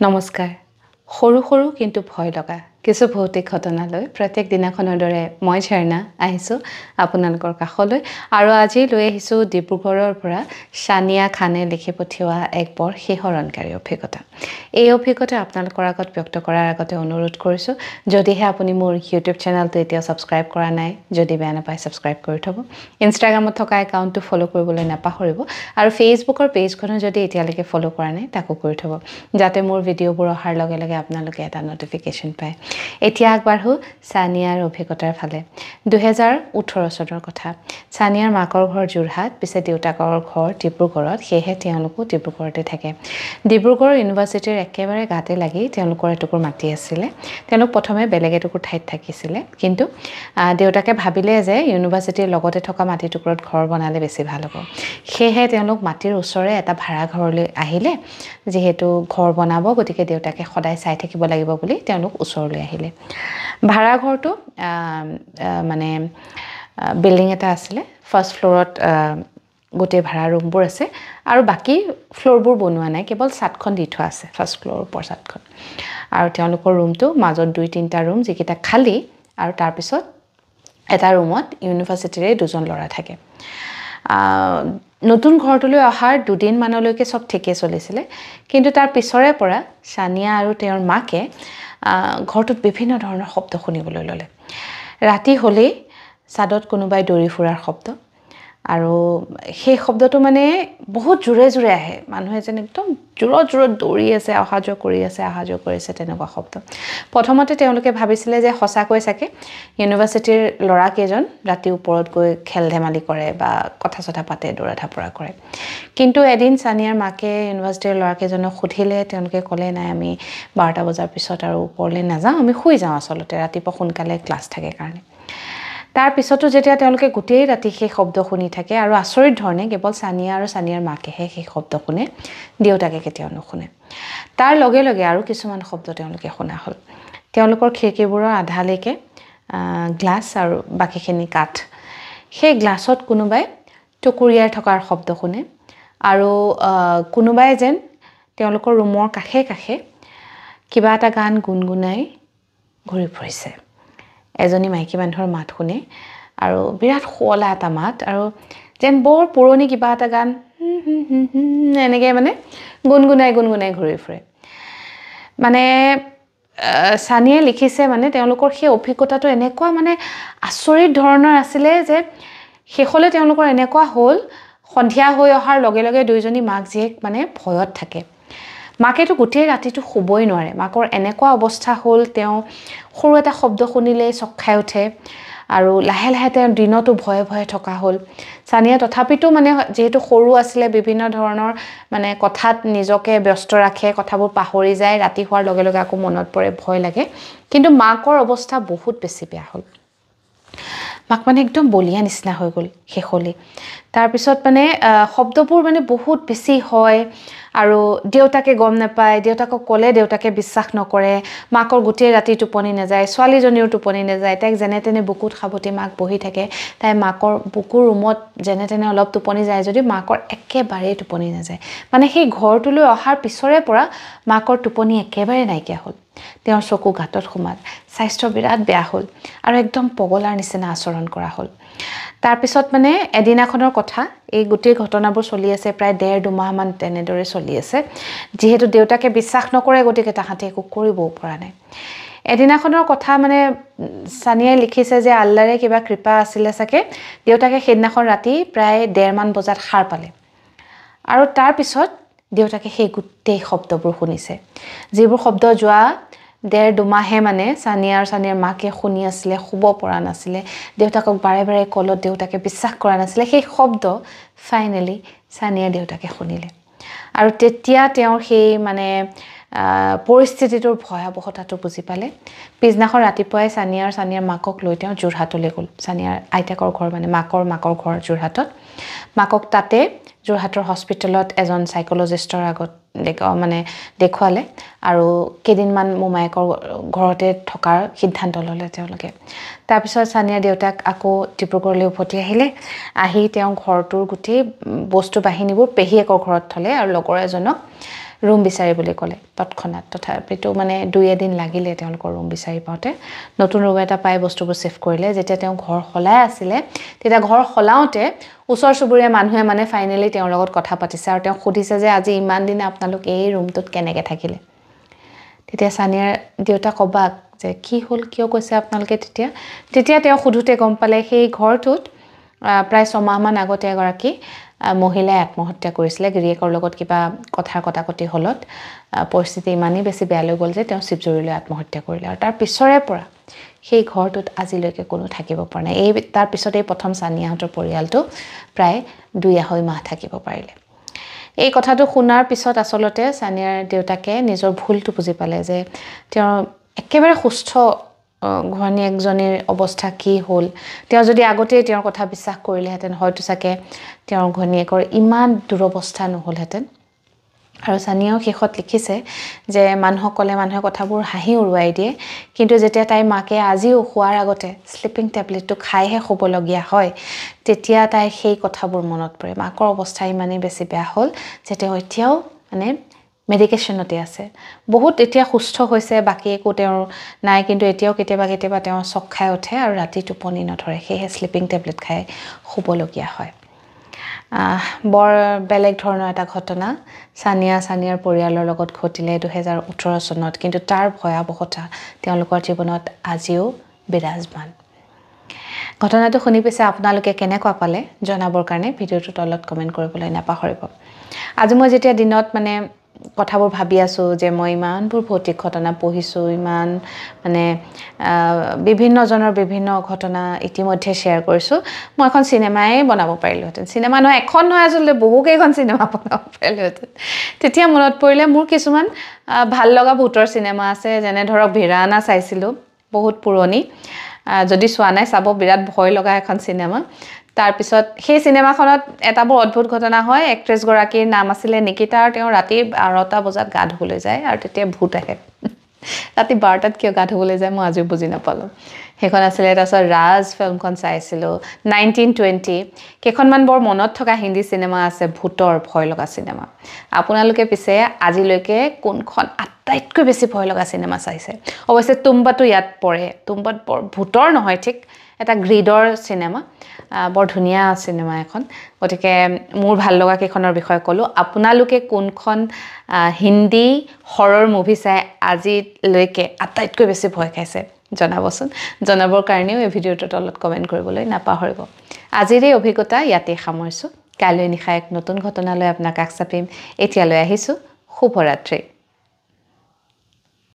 নমস্কাৰ সৰু সৰু কিন্তু ভয় লগা কিছু ভৌতিক ঘটনালৈ প্ৰত্যেক দিনাখনৰ দৰে মই ঝৰ্ণা আহিছোঁ আপোনালোকৰ কাষলৈ আৰু আজি লৈ আহিছোঁ ডিব্ৰুগড়ৰ পৰা সানিয়া খানে লিখি পঠিওৱা এক বৰ শিহৰণকাৰী অভিজ্ঞতা এই অভিজ্ঞতা আপোনালোকৰ আগত ব্যক্ত কৰাৰ আগতে অনুৰোধ কৰিছোঁ যদিহে আপুনি মোৰ ইউটিউব চেনেলটো এতিয়া সাবস্ক্ৰাইব কৰা নাই যদি বেয়া নাপায় সাবস্ক্ৰাইব কৰি থব ইনষ্টাগ্ৰামত থকা একাউণ্টটো ফলো কৰিবলৈ নাপাহৰিব আৰু ফেচবুকৰ পেজখনো যদি এতিয়ালৈকে ফলো কৰা নাই তাকো কৰি থব যাতে মোৰ ভিডিঅ'বোৰ অহাৰ লগে লগে আপোনালোকে এটা নটিফিকেশ্যন পায় এতিয়া আগবাঢ়ো সানিয়াৰ অভিজ্ঞতাৰ ফালে 2018 চনৰ কথা সানিয়াৰ মাকৰ ঘৰ যোৰহাট পিছে দেউতাকৰ ঘৰ ডিব্ৰুগড়ত সেয়েহে তেওঁলোকো ডিব্ৰুগড়তে থাকে ডিব্ৰুগড় ইউনিভাৰ্চিটিৰ একেবাৰে গাতে লাগি তেওঁলোকৰ এটুকুৰ মাটি আছিলে তেওঁলোক প্ৰথমে বেলেগ এটুকুৰ ঠাইত থাকিছিলে কিন্তু দেউতাকে ভাবিলে যে ইউনিভাৰ্চিটিৰ লগতে থকা মাটি টুকুৰত ঘৰ বনালে বেছি ভাল হ'ব সেয়েহে তেওঁলোক মাটিৰ ওচৰে এটা ভাড়া ঘৰলৈ আহিলে যেহেতু ঘৰ বনাব গতিকে দেউতাকে সদায় চাই থাকিব লাগিব বুলি তেওঁলোক ওচৰলৈ আহিলে ভাড়া ঘৰটো মানে বিল্ডিং এটা আছিলে ফাৰ্ষ্ট ফ্ল'ৰত গোটেই ভাড়া ৰুমবোৰ আছে আৰু বাকি ফ্ল'ৰবোৰ বনোৱা নাই কেৱল ছাদখন দি থোৱা আছে ফাৰ্ষ্ট ফ্ল'ৰৰ ওপৰ ছাদখন আৰু তেওঁলোকৰ ৰুমটো মাজত 2-3টা ৰুম যিকেইটা খালী আৰু তাৰপিছত এটা ৰুমত ইউনিভাৰ্চিটিৰে দুজন ল'ৰা থাকে নতুন ঘৰটোলৈ অহাৰ দুদিন মানলৈকে সব ঠিকে চলিছিলে কিন্তু তাৰ পিছৰে পৰা সানিয়া আৰু তেওঁৰ মাকে ঘৰটোত বিভিন্ন ধৰণৰ শব্দ শুনিবলৈ ল'লে ৰাতি হ'লেই ছাদত কোনোবাই দৌৰি ফুৰাৰ শব্দ আৰু সেই শব্দটো মানে বহুত জোৰে জোৰে আহে মানুহে যেন একদম জোৰত জোৰত দৌৰি আছে অহা যোৱা কৰি আছে তেনেকুৱা শব্দ প্ৰথমতে তেওঁলোকে ভাবিছিলে যে সঁচাকৈ চাগে ইউনিভাৰ্চিটিৰ ল'ৰা কেইজন ৰাতি ওপৰত গৈ খেল ধেমালি কৰে বা কথা চথা পাতে দৌৰা ধাপৰা কৰে কিন্তু এদিন সানিয়াৰ মাকে ইউনিভাৰ্চিটিৰ ল'ৰা কেইজনক সুধিলে তেওঁলোকে ক'লে নাই আমি 12টা বজাৰ পিছত আৰু ওপৰলৈ নাযাওঁ আমি শুই যাওঁ আচলতে ৰাতিপুৱা সোনকালে ক্লাছ থাকে কাৰণে তাৰ পিছতো যেতিয়া তেওঁলোকে গোটেই ৰাতি সেই শব্দ শুনি থাকে আৰু আচৰিত ধৰণে কেৱল সানিয়া আৰু সানিয়াৰ মাকেহে সেই শব্দ শুনে দেউতাকে কেতিয়াও নুশুনে তাৰ লগে লগে আৰু কিছুমান শব্দ তেওঁলোকে শুনা হ'ল তেওঁলোকৰ খিৰিকীবোৰৰ আধালৈকে গ্লাছ আৰু বাকিখিনি কাঠ সেই গ্লাছত কোনোবাই টুকুৰিয়াই থকাৰ শব্দ শুনে আৰু কোনোবাই যেন তেওঁলোকৰ ৰুমৰ কাষে কাষে কিবা এটা গান গুণগুণাই ঘূৰি ফুৰিছে এজনী মাইকী মানুহৰ মাত শুনে আৰু বিৰাট শুৱলা এটা মাত আৰু যেন বৰ পুৰণি কিবা এটা গান এনেকৈ মানে গুণগুণাই ঘূৰি ফুৰে মানে সানিয়াই লিখিছে মানে তেওঁলোকৰ সেই অভিজ্ঞতাটো এনেকুৱা মানে আচৰিত ধৰণৰ আছিলে যে শেষলৈ তেওঁলোকৰ এনেকুৱা হ'ল সন্ধিয়া হৈ অহাৰ লগে লগে দুইজনী মাক জীয়েক মানে ভয়ত থাকে মাকেতো গোটেই ৰাতিটো শুবই নোৱাৰে মাকৰ এনেকুৱা অৱস্থা হ'ল তেওঁ সৰু এটা শব্দ শুনিলেই চক খাই উঠে আৰু লাহে লাহে তেওঁ দিনতো ভয়ে ভয়ে থকা হ'ল সানিয়া তথাপিতো মানে যেহেতু সৰু আছিলে বিভিন্ন ধৰণৰ মানে কথাত নিজকে ব্যস্ত ৰাখে কথাবোৰ পাহৰি যায় ৰাতি হোৱাৰ লগে লগে আকৌ মনত পৰে ভয় লাগে কিন্তু মাকৰ অৱস্থা বহুত বেছি বেয়া হ'ল মাক মানে একদম বলিয়া নিচিনা হৈ গ'ল শেষলৈ তাৰপিছত মানে শব্দবোৰ মানে বহুত বেছি হয় আৰু দেউতাকে গম নাপায় দেউতাকক ক'লে দেউতাকে বিশ্বাস নকৰে মাকৰ গোটেই ৰাতি টোপনি নাযায় ছোৱালীজনীও টোপনি নাযায় তাইক যেনে তেনে বুকুত খাবতি মাক বহি থাকে তাই মাকৰ বুকুৰ ৰুমত যেনে তেনে অলপ টোপনি যায় যদি মাকৰ একেবাৰেই টোপনি নাযায় মানে সেই ঘৰটোলৈ অহাৰ পিছৰে পৰা মাকৰ টোপনি একেবাৰে নাইকিয়া হ'ল তেওঁৰ চকু গাঁতত সোমাল স্বাস্থ্য বিৰাট বেয়া হ'ল আৰু একদম পগলাৰ নিচিনা আচৰণ কৰা হ'ল তাৰপিছত মানে এদিনাখনৰ কথা এই গোটেই ঘটনাবোৰ চলি আছে প্ৰায় 1.5-2 মাহমান তেনেদৰে চলি আছে যিহেতু দেউতাকে বিশ্বাস নকৰে গতিকে তাহাঁতে একো কৰিবও পৰা নাই এদিনাখনৰ কথা মানে সানিয়াই লিখিছে যে আল্লাহৰে কিবা কৃপা আছিলে চাগে দেউতাকে সেইদিনাখন ৰাতি প্ৰায় 1:30 মান বজাত সাৰ পালে আৰু তাৰপিছত দেউতাকে সেই গোটেই শব্দবোৰ শুনিছে যিবোৰ শব্দ যোৱা 1.5-2 মাহে মানে সানিয়াৰ মাকে শুনি আছিলে শুব পৰা নাছিলে দেউতাকক বাৰে বাৰে কলত দেউতাকে বিশ্বাস কৰা নাছিলে সেই শব্দ ফাইনেলি সানিয়াৰ দেউতাকে শুনিলে আৰু তেতিয়া তেওঁৰ সেই মানে পৰিস্থিতিটোৰ ভয়াৱহতাটো বুজি পালে পিছদিনাখন ৰাতিপুৱাই সানিয়াৰ মাকক লৈ তেওঁ যোৰহাটলৈ গ'ল সানিয়াৰ আইতাকৰ ঘৰ মানে মাকৰ ঘৰ যোৰহাটত মাকক তাতে যোৰহাটৰ হস্পিটেলত এজন সাইকোলজিষ্টৰ আগত মানে দেখুৱালে আৰু কেইদিনমান মোমায়েকৰ ঘৰতে থকাৰ সিদ্ধান্ত ল'লে তেওঁলোকে তাৰপিছত সানিয়াৰ দেউতাক আকৌ ডিব্ৰুগড়লৈ উভতি আহিলে আহি তেওঁ ঘৰটোৰ গোটেই বস্তু বাহিনীবোৰ পেহীয়েকৰ ঘৰত থলে আৰু লগৰ এজনক ৰুম বিচাৰিবলৈ ক'লে তৎক্ষণাত তথাপিতো মানে 2-এদিন লাগিলে তেওঁলোকৰ ৰুম বিচাৰি পাওঁতে নতুন ৰুম এটা পাই বস্তুবোৰ সেভ কৰিলে যেতিয়া তেওঁ ঘৰ খলাই আছিলে তেতিয়া ঘৰ খলাওতে ওচৰ চুবুৰীয়া মানুহে মানে ফাইনালি তেওঁৰ লগত কথা পাতিছে আৰু তেওঁ সুধিছে যে আজি ইমান দিন আপোনালোক এই ৰুমটোত কেনেকৈ থাকিলে তেতিয়া সানিয়াৰ দেউতা কবাক যে কি হ'ল কিয় কৈছে আপোনালোকে তেতিয়া তেওঁ সুধুতে গম পালে সেই ঘৰটোত প্ৰায় 6 মাহ মান আগতে এগৰাকী মহিলাই আত্মহত্যা কৰিছিলে গিৰিয়েকৰ লগত কিবা কথাৰ কটাকটি হলত পৰিস্থিতি ইমানেই বেছি বেয়া লৈ গ'ল যে তেওঁ শিৱজুৰিলৈ আত্মহত্যা কৰিলে আৰু তাৰ পিছৰে পৰা সেই ঘৰটোত আজিলৈকে কোনো থাকিব পৰা নাই এই তাৰ পিছতে প্ৰথম সানিয়াহঁতৰ পৰিয়ালটো প্ৰায় 2-2.5 মাহ থাকিব পাৰিলে এই কথাটো শুনাৰ পিছত আসলতে সানিয়াৰ দেউতাকে নিজৰ ভুলটো বুজি পালে যে তেওঁ একেবাৰে সুস্থ ঘৈণীয়েকজনীৰ অৱস্থা কি হ'ল তেওঁ যদি আগতে তেওঁৰ কথা বিশ্বাস কৰিলেহেঁতেন হয়তো চাগে তেওঁৰ ঘৈণীয়েকৰ ইমান দুৰৱস্থা নহ'লহেঁতেন আৰু সানিয়াও শেষত লিখিছে যে মানুহে কথাবোৰ হাঁহি উৰুৱাই দিয়ে কিন্তু যেতিয়া তাই মাকে আজিও শোৱাৰ আগতে স্লিপিং টেবলেটটো খাইহে শুবলগীয়া হয় তেতিয়া তাই সেই কথাবোৰ মনত পৰে মাকৰ অৱস্থা ইমানেই বেছি বেয়া হ'ল যে তেওঁ এতিয়াও মানে মেডিকেশ্যনতে আছে বহুত এতিয়া সুস্থ হৈছে বাকি একো তেওঁৰ নাই কিন্তু এতিয়াও কেতিয়াবা তেওঁ চক খাই উঠে আৰু ৰাতি টোপনি নধৰে সেয়ে স্লিপিং টেবলেট খাই শুবলগীয়া হয় বৰ বেলেগ ধৰণৰ এটা ঘটনা সানিয়াৰ পৰিয়ালৰ লগত ঘটিলে 2018 চনত কিন্তু তাৰ ভয়াৱহতা তেওঁলোকৰ জীৱনত আজিও বিৰাজমান ঘটনাটো শুনি পিছে আপোনালোকে কেনেকুৱা পালে জনাবৰ কাৰণে ভিডিঅ'টোৰ তলত কমেন্ট কৰিবলৈ নাপাহৰিব আজি মই যেতিয়া দিনত মানে কথাবোৰ ভাবি আছো যে মই ইমানবোৰ ভৌতিক ঘটনা পঢ়িছো ইমান মানে বিভিন্ন জনৰ বিভিন্ন ঘটনা ইতিমধ্যে শেয়াৰ কৰিছো মই এখন সিনেমাই বনাব পাৰিলোহেঁতেন সিনেমা নহয় এখন নহয় আসলে বহুকেইখন সিনেমা বনাব পাৰিলোহেঁতেন তেতিয়া মনত পৰিলে মোৰ কিছুমান ভাল লগা ভূতৰ সিনেমা আছে যেনে ধৰক ভিৰানা চাইছিলো বহুত পুৰণি যদি চোৱা নাই চাব বিৰাট ভয় লগা এখন সিনেমা তাৰ পিছত সেই সিনেমাখনত এটা বৰ অদ্ভুত ঘটনা হয় এক্ট্ৰেছ গৰাকীৰ নাম আছিল নিকিতা আৰু তেওঁ ৰাতি 12টা বজাত গা ধুবলৈ যায় আৰু তেতিয়া ভূত আহে ৰাতি 12টাত কিয় গা ধুবলৈ যায় মই আজিও বুজি নাপালো হেখন আছিল তাৰছত ৰাজ ফিল্মখন চাইছিলো 1920 কেখনমান বৰ মনত থকা হিন্দী সিনেমা আছে ভূতৰ ভয় লগা সিনেমা আপোনালোকে পিছে আজিলৈকে কোনখন আটাইতকৈ বেছি ভয় লগা সিনেমা চাইছে অৱশ্যে তুম্বাটো ইয়াত পৰে তুম্বাত ভূতৰ নহয় ঠিক এটা গ্ৰীডৰ সিনেমা বৰ ধুনীয়া সিনেমা এখন গতিকে মোৰ ভাল লগা কেখনৰ বিষয়ে কলো আপোনালোকে কোনখন হিন্দী হৰৰ মুভি চাই আজিলৈকে আটাইতকৈ বেছি ভয় খাইছে জনাবচোন জনাবৰ কাৰণেও এই ভিডিঅ'টোৰ তলত কমেন্ট কৰিবলৈ নাপাহৰিব আজিৰ এই অভিজ্ঞতা ইয়াতে সামৰিছো কাইলৈ নিশা এক নতুন ঘটনালৈ আপোনাক কাষ চাপিম এতিয়ালৈ আহিছো শুভৰাত্ৰি